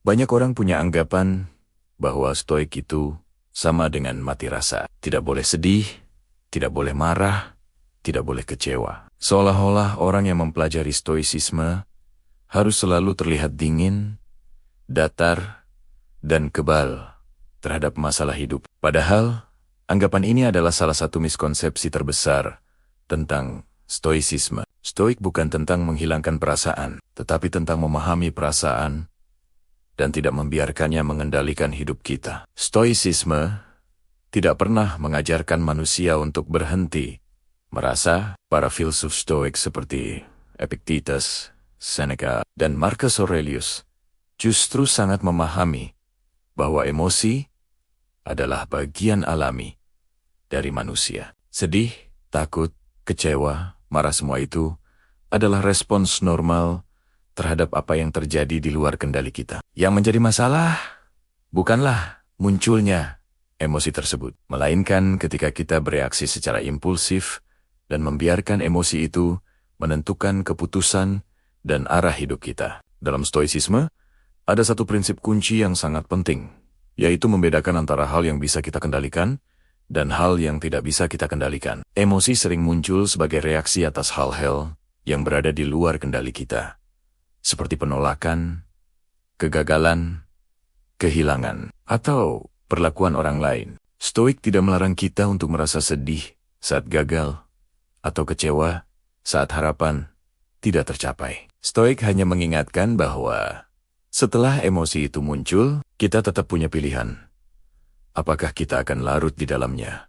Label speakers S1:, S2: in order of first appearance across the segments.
S1: Banyak orang punya anggapan bahwa stoik itu sama dengan mati rasa. Tidak boleh sedih, tidak boleh marah, tidak boleh kecewa. Seolah-olah orang yang mempelajari stoicisme harus selalu terlihat dingin, datar, dan kebal terhadap masalah hidup. Padahal, anggapan ini adalah salah satu miskonsepsi terbesar tentang stoicisme. Stoik bukan tentang menghilangkan perasaan, tetapi tentang memahami perasaan dan tidak membiarkannya mengendalikan hidup kita. Stoicisme tidak pernah mengajarkan manusia untuk berhenti merasa. Para filsuf stoik seperti Epictetus, Seneca, dan Marcus Aurelius justru sangat memahami bahwa emosi adalah bagian alami dari manusia. Sedih, takut, kecewa, marah, semua itu adalah respons normal terhadap apa yang terjadi di luar kendali kita. Yang menjadi masalah bukanlah munculnya emosi tersebut, melainkan ketika kita bereaksi secara impulsif dan membiarkan emosi itu menentukan keputusan dan arah hidup kita. Dalam stoicisme, ada satu prinsip kunci yang sangat penting, yaitu membedakan antara hal yang bisa kita kendalikan dan hal yang tidak bisa kita kendalikan. Emosi sering muncul sebagai reaksi atas hal-hal yang berada di luar kendali kita, seperti penolakan, kegagalan, kehilangan, atau perlakuan orang lain. Stoik tidak melarang kita untuk merasa sedih saat gagal, atau kecewa saat harapan tidak tercapai. Stoik hanya mengingatkan bahwa setelah emosi itu muncul, kita tetap punya pilihan. Apakah kita akan larut di dalamnya,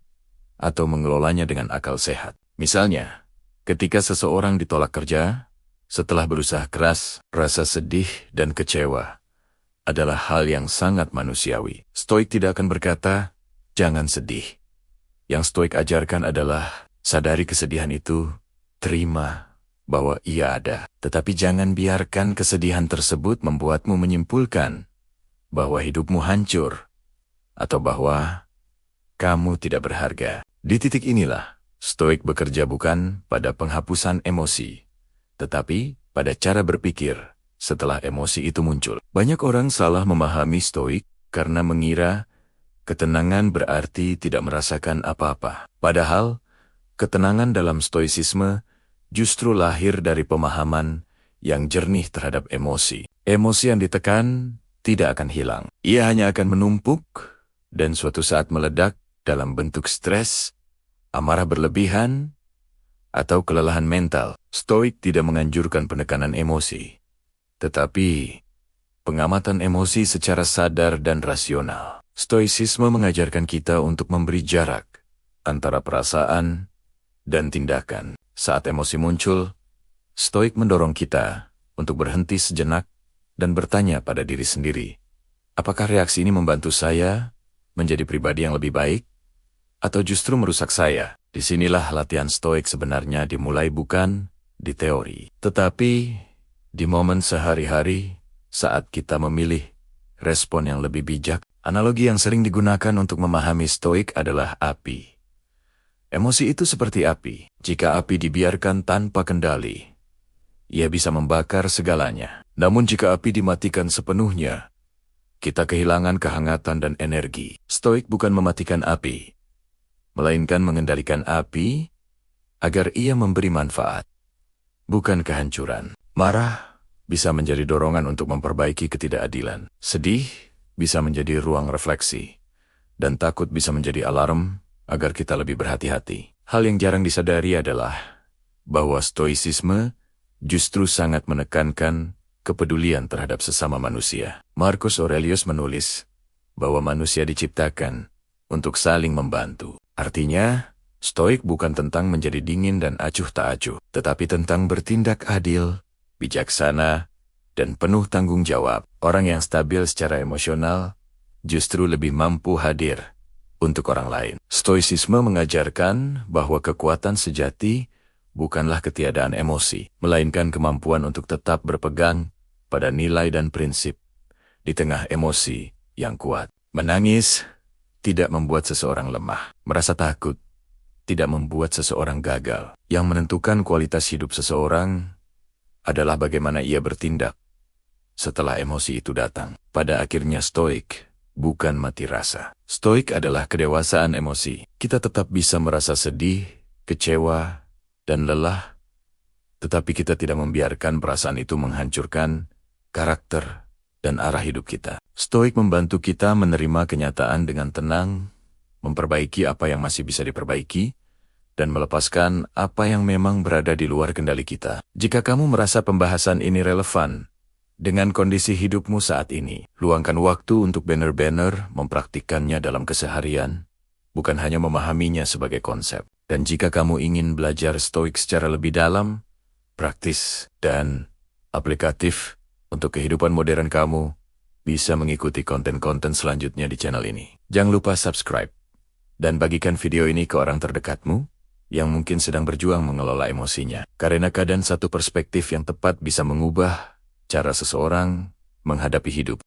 S1: atau mengelolanya dengan akal sehat. Misalnya, ketika seseorang ditolak kerja, setelah berusaha keras, rasa sedih dan kecewa adalah hal yang sangat manusiawi. Stoik tidak akan berkata, jangan sedih. Yang Stoik ajarkan adalah, sadari kesedihan itu, terima bahwa ia ada. Tetapi jangan biarkan kesedihan tersebut membuatmu menyimpulkan bahwa hidupmu hancur, atau bahwa kamu tidak berharga. Di titik inilah, Stoik bekerja bukan pada penghapusan emosi, tetapi pada cara berpikir setelah emosi itu muncul. Banyak orang salah memahami Stoik karena mengira ketenangan berarti tidak merasakan apa-apa. Padahal, ketenangan dalam stoicisme justru lahir dari pemahaman yang jernih terhadap emosi. Emosi yang ditekan tidak akan hilang. Ia hanya akan menumpuk dan suatu saat meledak dalam bentuk stres, amarah berlebihan, atau kelelahan mental. Stoik tidak menganjurkan penekanan emosi, tetapi pengamatan emosi secara sadar dan rasional. Stoicisme mengajarkan kita untuk memberi jarak antara perasaan dan tindakan. Saat emosi muncul, Stoik mendorong kita untuk berhenti sejenak dan bertanya pada diri sendiri, apakah reaksi ini membantu saya menjadi pribadi yang lebih baik, atau justru merusak saya? Disinilah latihan Stoik sebenarnya dimulai, bukan di teori, tetapi di momen sehari-hari saat kita memilih respon yang lebih bijak. Analogi yang sering digunakan untuk memahami Stoik adalah api. Emosi itu seperti api. Jika api dibiarkan tanpa kendali, ia bisa membakar segalanya. Namun jika api dimatikan sepenuhnya, kita kehilangan kehangatan dan energi. Stoik bukan mematikan api, melainkan mengendalikan api agar ia memberi manfaat, bukan kehancuran. Marah bisa menjadi dorongan untuk memperbaiki ketidakadilan. Sedih bisa menjadi ruang refleksi, dan takut bisa menjadi alarm agar kita lebih berhati-hati. Hal yang jarang disadari adalah bahwa stoicisme justru sangat menekankan kepedulian terhadap sesama manusia. Marcus Aurelius menulis bahwa manusia diciptakan untuk saling membantu. Artinya, Stoik bukan tentang menjadi dingin dan acuh tak acuh, tetapi tentang bertindak adil, bijaksana, dan penuh tanggung jawab. Orang yang stabil secara emosional justru lebih mampu hadir untuk orang lain. Stoicisme mengajarkan bahwa kekuatan sejati bukanlah ketiadaan emosi, melainkan kemampuan untuk tetap berpegang pada nilai dan prinsip di tengah emosi yang kuat. Menangis tidak membuat seseorang lemah. Merasa takut tidak membuat seseorang gagal. Yang menentukan kualitas hidup seseorang adalah bagaimana ia bertindak setelah emosi itu datang. Pada akhirnya stoik bukan mati rasa. Stoik adalah kedewasaan emosi. Kita tetap bisa merasa sedih, kecewa, dan lelah, tetapi kita tidak membiarkan perasaan itu menghancurkan karakter dan arah hidup kita. Stoik membantu kita menerima kenyataan dengan tenang, memperbaiki apa yang masih bisa diperbaiki, dan melepaskan apa yang memang berada di luar kendali kita. Jika kamu merasa pembahasan ini relevan dengan kondisi hidupmu saat ini, luangkan waktu untuk benar-benar mempraktikkannya dalam keseharian, bukan hanya memahaminya sebagai konsep. Dan jika kamu ingin belajar stoik secara lebih dalam, praktis, dan aplikatif untuk kehidupan modern kamu, bisa mengikuti konten-konten selanjutnya di channel ini. Jangan lupa subscribe dan bagikan video ini ke orang terdekatmu yang mungkin sedang berjuang mengelola emosinya. Karena kadang satu perspektif yang tepat bisa mengubah cara seseorang menghadapi hidup.